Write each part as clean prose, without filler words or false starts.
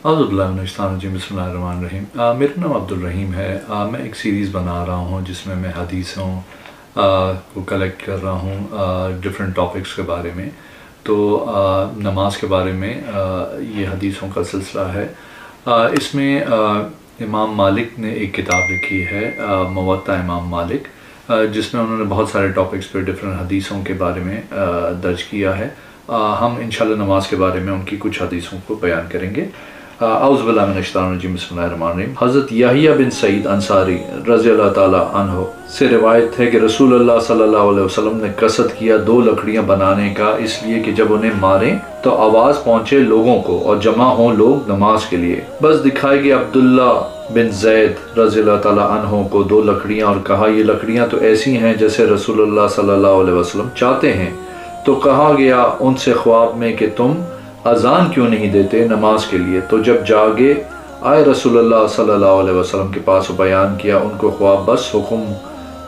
बिस्मिल्लाहिर्रहमानिर्रहीम। मेरा नाम अब्दुल रहीम है। मैं एक सीरीज़ बना रहा हूँ जिसमें मैं हदीसों को कलेक्ट कर रहा हूँ डिफरेंट टॉपिक्स के बारे में। तो नमाज के बारे में ये हदीसों का सिलसिला है। इसमें इमाम मालिक ने एक किताब लिखी है मुवत्ता इमाम मालिक, जिसमें उन्होंने बहुत सारे टॉपिक्स पे डिफरेंट हदीसों के बारे में दर्ज किया है। हम इंशाल्लाह नमाज के बारे में उनकी कुछ हदीसों को बयान करेंगे। औज़ु बिल्लाहि मिनश शैतानिर रजीम, बिस्मिल्लाहिर्रहमानिर्रहीम। हज़रत याहिया बिन सईद अंसारी रज़ियल्लाहु ताला अन्हु से रिवायत है कि रसूलुल्लाह सल्लल्लाहु अलैहि वसल्लम ने कसद किया 2 लकड़ियां बनाने का, इसलिए कि जब उन्हें मारें तो आवाज़ पहुँचे लोगों को और जमा हों लोग नमाज के लिए। बस दिखाई कि अब्दुल्ला बिन ज़ैद रज़ियल्लाहु ताला अन्हु को 2 लकड़ियां और कहा ये लकड़ियां तो ऐसी हैं जैसे रसूलुल्लाह सल्लल्लाहु अलैहि वसल्लम चाहते हैं। तो कहा गया उनसे ख्वाब में कि तुम अजान क्यों नहीं देते नमाज के लिए। तो जब जागे आए रसूलुल्लाह सल्लल्लाहु अलैहि वसल्लम के पास बयान किया उनको ख्वाब, बस हुक्म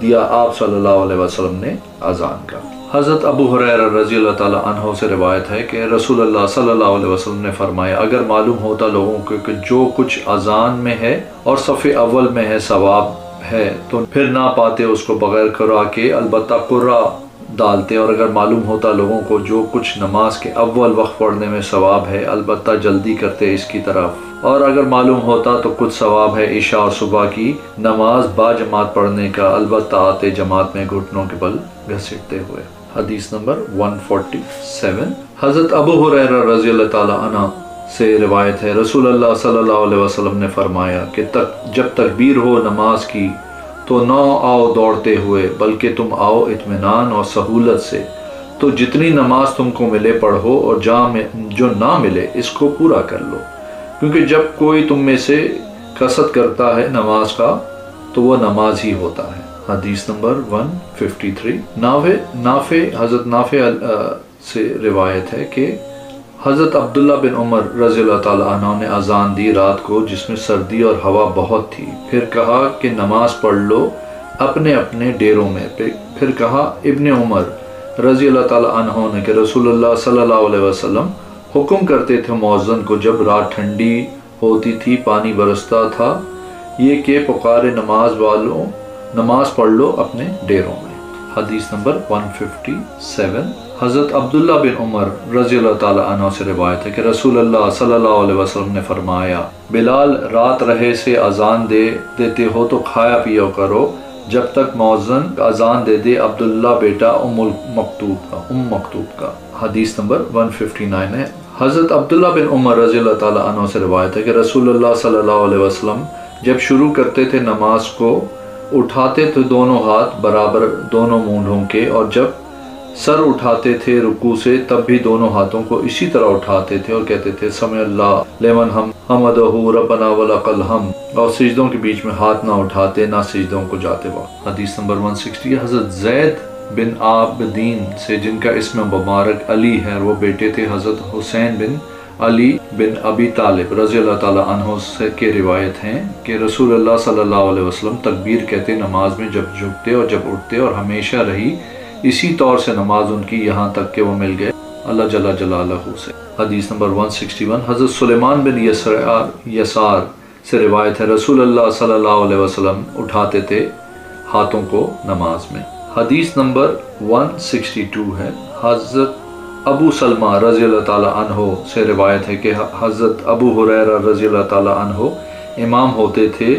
दिया आप सल्लल्लाहु अलैहि वसल्लम ने अजान का। हज़रत अबू हुरैरा रज़ियल्लाहु ताला अन्हु से रिवायत है कि रसूलुल्लाह सल्लल्लाहु अलैहि वसल्लम ने फरमाया, अगर मालूम होता लोगों को कि जो कुछ अजान में है और सफ़े अव्वल में है सवाब है तो फिर ना पाते उसको बगैर कुरा के अलबत्ता कुर्रा डालते, और अगर मालूम होता लोगों को जो कुछ नमाज के अव्वल वक्त पढ़ने में सवाब है अलबत्ता जल्दी करते इसकी तरफ, और अगर मालूम होता तो कुछ सवाब है इशा और सुबह की नमाज बाजमात पढ़ने का अलबत्ता आते जमात में घुटनों के बल घसीटते हुए। हदीस नंबर 147। हज़रत अबू हुरैरा रज़ियल्लाहु ताला अन्हु से रिवायत है रसूलुल्लाह सल्लल्लाहु अलैहि वसल्लम ने फरमाया कि जब तकबीर हो नमाज की तो न आओ दौड़ते हुए बल्कि तुम आओ इत्मीनान और सहूलत से। तो जितनी नमाज तुमको मिले पढ़ो और जो ना मिले इसको पूरा कर लो, क्योंकि जब कोई तुम में से कसद करता है नमाज का तो वह नमाज ही होता है। हदीस नंबर 153। नाफे हज़रत नाफे से रिवायत है कि हज़रत अब्दुल्ला बिन उमर रज़ियल्लाहु ताला अन्हु ने अजान दी रात को जिसमें सर्दी और हवा बहुत थी। फिर कहा कि नमाज पढ़ लो अपने अपने डेरों में। फिर कहा इब्ने उमर रज़ियल्लाहु ताला अन्हु ने कि रसूलुल्लाह सल्लल्लाहु अलैहि वसल्लम हुक्म करते थे मौज़्ज़िन को जब रात ठंडी होती थी पानी बरसता था ये कि पुकारे नमाज वालों नमाज पढ़ लो अपने डेरों में। हदीस नंबर 157। हज़रत अब्दुल्ला बिन उमर रज़ियल्लाहु ताला अन्हु से रिवायत है कि रसूलुल्लाह सल्लल्लाहु अलैहि वसल्लम ने फरमाया, बिलाल रात रहे से अजान देते हो तो खाया पिया करो जब तक मौज़्ज़िन अजान दे दे अब्दुल्ला बेटा उम मकतूब का। हदीस नंबर 159 है। हज़रत अब्दुल्ला बिन उमर रज़ियल्लाहु ताला अन्हु से रिवायत है कि रसूलुल्लाह सल्लल्लाहु अलैहि वसल्लम जब शुरू करते थे नमाज को उठाते थे दोनों हाथ बराबर दोनों मूंढों के, और जब सर उठाते थे रुकू से तब भी दोनों हाथों को इसी तरह उठाते थे और कहते थे समिअल्लाहु लिमन हमिदहु रब्बना वलकल हम्द, और सिजदों के बीच में हाथ ना उठाते ना सिजदों को जाते वक्त। हदीस नंबर 160। हज़रत ज़ैद बिन आबदीन से जिनका इसम मुबारक अली है वो बेटे थे हज़रत हुसैन बिन अली बिन अबी तालिब रज़ियल्लाहु ताला अन्हु से के रिवायत हैं कि रसूलुल्लाह सल्लल्लाहु अलैहि वसल्लम तकबीर कहते नमाज में जब झुकते और जब उठते, और हमेशा रही इसी तौर से नमाज उनकी यहाँ तक कि वो मिल गए अल्लाह जल्ला जलालहू से। हदीस नंबर 161। हज़रत सुलेमान बिन यसार से रिवायत है रसूलुल्लाह सल्लल्लाहु अलैहि वसल्लम उठाते थे हाथों को नमाज में। हदीस नंबर 162 है। हज़रत अबू सलमा रज़ियल्लाहु ताला अन्हु से रिवायत है कि हज़रत अबू हुरैरा रज़ियल्लाहु ताला अन्हु इमाम होते थे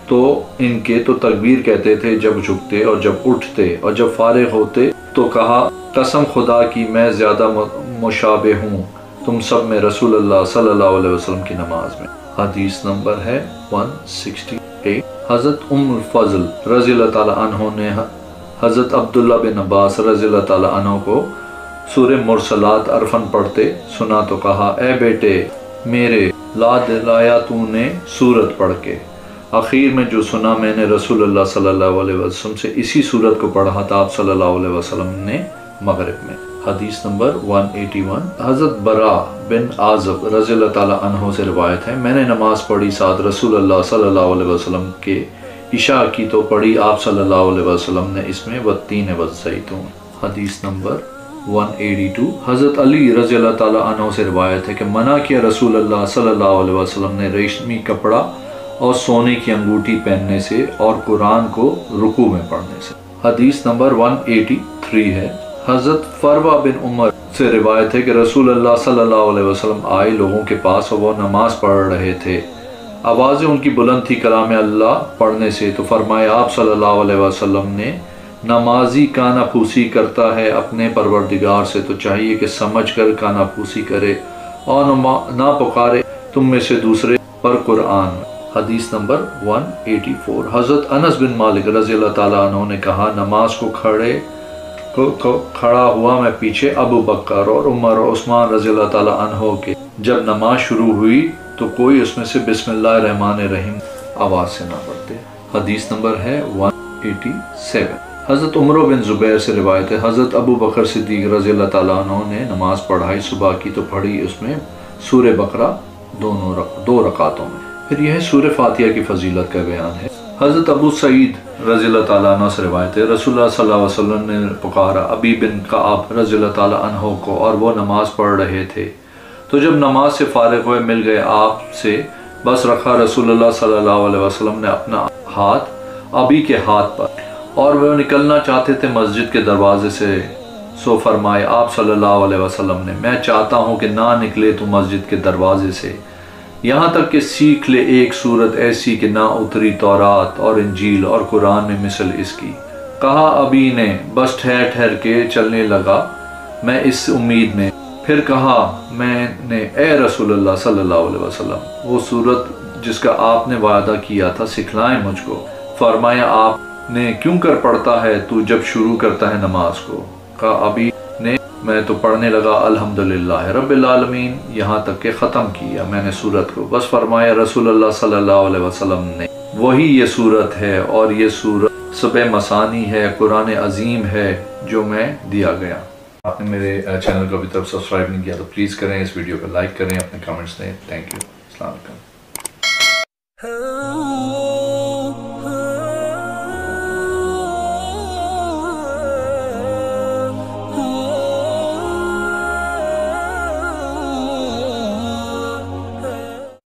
तो इनके तो तकबीर कहते थे जब झुकते और जब उठते, और जब फारिग होते तो कहा कसम खुदा की मैं ज़्यादा मुशाबे हूँ तुम सब में रसूलुल्लाह सल्लल्लाहु अलैहि वसल्लम की नमाज में। हदीस नंबर है 168। हज़रत उम्मुल फ़ज़ल रज़ियल्लाहु ताला अन्हु ने हज़रत अब्दुल्ला बिन अब्बास रज़ियल्लाहु ताला अन्हु को सूरह मुरसलात अरफन पढ़ते सुना तो कहा ए बेटे मेरे ला दिलाया तूने सूरत पढ़ के। आखिर में जो सुना मैंने रसूलुल्लाह सल्लल्लाहु अलैहि वसल्लम से इसी सूरत को पढ़ा था आप सल्लल्लाहु अलैहि वसल्लम ने मगरिब में। हदीस नंबर 181। हज़रत बरा बिन आज़ब रज़ियल्लाहु ताला अन्हु से रिवायत है मैंने नमाज पढ़ी साथ रसूलुल्लाह सल्लल्लाहु अलैहि वसल्लम के इशा की तो पढ़ी आप सल्लल्लाहु अलैहि वसल्लम ने इसमें वत्तीन वज़्ज़ैतून। हदीस नंबर 182 حضرت علی رضی اللہ تعالیٰ عنہ سے روایت ہے کہ منع کیا رسول اللہ صلی اللہ علیہ وسلم نے ریشمی کپڑا اور سونے کی انگوٹھی پہننے سے اور قرآن کو رکوع میں پڑھنے سے۔ حدیث نمبر 183 ہے، حضرت فروہ بن عمر سے روایت ہے کہ رسول اللہ صلی اللہ علیہ وسلم آئے لوگوں کے پاس اور وہ نماز پڑھ رہے تھے، آوازیں ان کی بلند تھی کلام اللہ پڑھنے سے، تو فرمایا آپ صلی اللہ علیہ وسلم نے نمازی کانا پھوسی کرتا ہے اپنے پروردگار سے تو چاہیے کہ سمجھ کر کانا پھوسی کرے اور نہ پکارے تم میں سے دوسرے پر قرآن۔ حدیث نمبر 184 حضرت انس بن مالک رضی اللہ تعالیٰ عنہ نے کہا نماز کو کھڑا ہوا میں پیچھے ابو بکر اور عمر اور عثمان رضی اللہ تعالیٰ عنہ کے، جب نماز شروع ہوئی تو کوئی اس میں سے بسم اللہ الرحمن الرحیم آواز سے نہ پڑھتے۔ حدیث نمبر ہے 187 حضرت عمر بن زبیر سے روایت ہے، حضرت ابو بکر صدیق رضی اللہ تعالیٰ عنہ نے نماز پڑھائی صبح کی تو پڑھی اس میں سورہ بقرہ دو رکعتوں میں۔ پھر یہ سورہ فاتحہ کی فضیلت کا بیان ہے۔ حضرت ابو سعید رضی اللہ تعالیٰ عنہ سے روایت ہے، رسول اللہ صلی اللہ علیہ وسلم نے پکارا ابی بن کعب رضی اللہ تعالیٰ عنہ کو اور وہ نماز پڑھ رہے تھے، تو جب نماز سے فارغ ہوئے مل گئے آپ سے، بس رکھا رسول اللہ صلی اللہ علیہ وسلم نے اپنا ہاتھ ابی کے ہاتھ پر، اور وہ نکلنا چاہتے تھے مسجد کے دروازے سے، سو فرمائے آپ صلی اللہ علیہ وسلم نے میں چاہتا ہوں کہ نہ نکلے تو مسجد کے دروازے سے یہاں تک کہ سیکھ لے ایک صورت ایسی کہ نہ اتری تورات اور انجیل اور قرآن میں مثل اس کی۔ کہا ابی نے، بس ٹھہر ٹھہر کے چلنے لگا میں اس امید میں، پھر کہا میں نے اے رسول اللہ صلی اللہ علیہ وسلم وہ صورت جس کا آپ نے وعدہ کیا تھا سکھلائیں مجھ کو۔ فرمایا آپ نے کیوں کر پڑھتا ہے تو جب شروع کرتا ہے نماز کو؟ کہا ابھی نے، میں تو پڑھنے لگا الحمدللہ رب العالمین یہاں تک کہ ختم کیا میں نے صورت کو، بس فرمایا رسول اللہ صلی اللہ علیہ وسلم نے وہی یہ صورت ہے اور یہ صورت سبع مثانی ہے، قرآن عظیم ہے جو میں دیا گیا۔ آپ نے میرے چینل کو ابھی تک سبسکرائب نہیں کیا تو پلیز کریں، اس ویڈیو کو لائک کریں، اپنے کمنٹس دیں۔ تھینک یو، السلام علیکم۔